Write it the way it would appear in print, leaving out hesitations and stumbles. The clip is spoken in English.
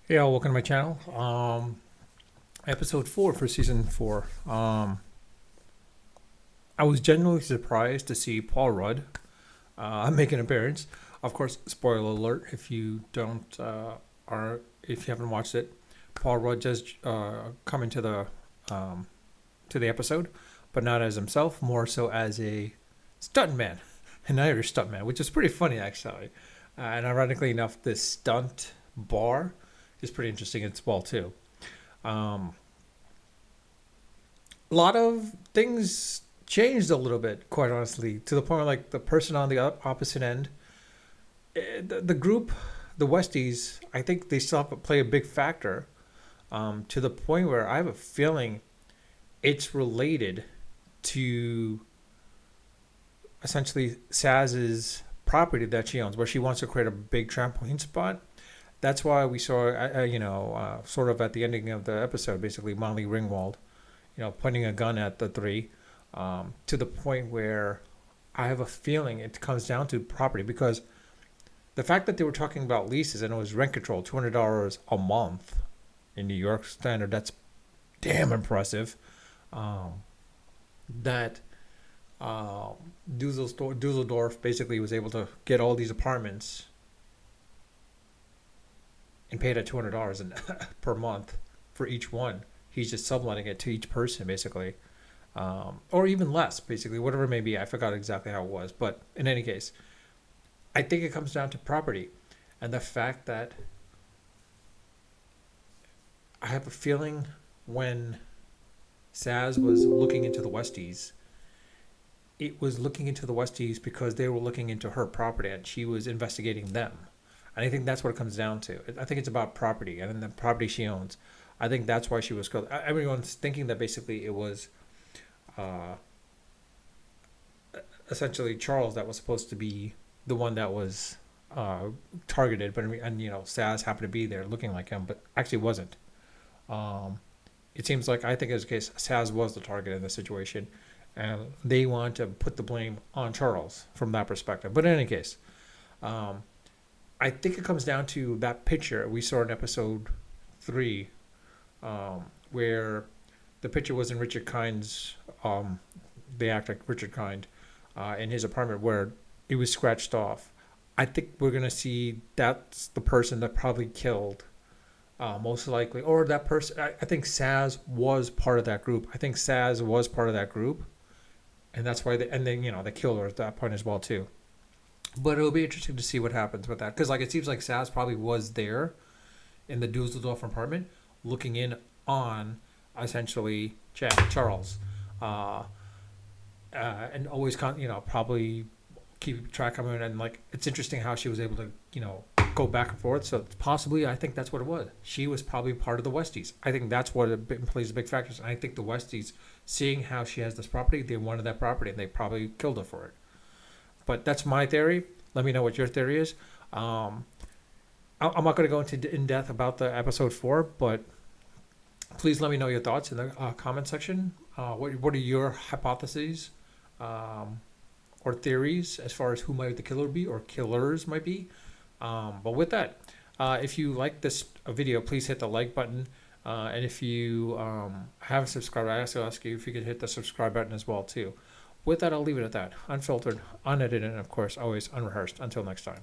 Yeah, welcome to my channel. Episode 4 for season 4. I was genuinely surprised to see Paul Rudd make an appearance. Of course, spoiler alert if you don't or if you haven't watched it. Paul Rudd does come into the episode, but not as himself, more so as a stuntman, an Irish stuntman, which is pretty funny actually. And ironically enough, this stunt bar is pretty interesting as well too. Um, a lot of things changed a little bit, quite honestly, to the point where like the person on the opposite end, the group, the Westies, I think they still have to play a big factor. To the point where I have a feeling it's related to essentially Saz's property that she owns, where she wants to create a big trampoline spot. That's why we saw, sort of at the ending of the episode, basically Molly Ringwald, pointing a gun at the three, to the point where I have a feeling it comes down to property because the fact that they were talking about leases and it was rent control, $200 a month in New York standard, that's damn impressive. Um, that Dusseldorf basically was able to get all these apartments and paid at $200 per month for each one. He's just subletting it to each person basically, or even less basically, whatever it may be. I forgot exactly how it was, but in any case, I think it comes down to property, and the fact that I have a feeling when Saz was looking into the Westies, it was looking into the Westies because they were looking into her property and she was investigating them. And I think that's what it comes down to. I think it's about property and the property she owns. I think that's why she was killed. Everyone's thinking that basically it was uh, essentially Charles that was supposed to be the one that was targeted, but Saz happened to be there looking like him, but actually wasn't. Um, it seems like I think in this case Saz was the target in this situation, and they want to put the blame on Charles from that perspective. But in any case, um, I think it comes down to that picture we saw in episode 3, where the picture was in Richard Kind's, the actor Richard Kind, in his apartment where it was scratched off. I think we're gonna see that's the person that probably killed, most likely, or that person. I think Saz was part of that group. I think Saz was part of that group, and that's why. And then they killed her at that point as well too. But it'll be interesting to see what happens with that because like it seems like Saz probably was there in the Dusseldorf apartment, looking in on essentially Charles, uh, and always probably keep track of him. And like it's interesting how she was able to go back and forth. So possibly I think that's what it was. She was probably part of the Westies. I think that's what plays a big factor. And I think the Westies, seeing how she has this property, they wanted that property and they probably killed her for it. But that's my theory. Let me know what your theory is. Um, I'm not going to go into in depth about the episode 4, but please let me know your thoughts in the comment section. What are your hypotheses, um, or theories as far as who might the killer be or killers might be? But with that, if you like this video, please hit the like button. And if you haven't subscribed, I also ask you if you could hit the subscribe button as well too. With that, I'll leave it at that. Unfiltered, unedited, and of course, always unrehearsed. Until next time.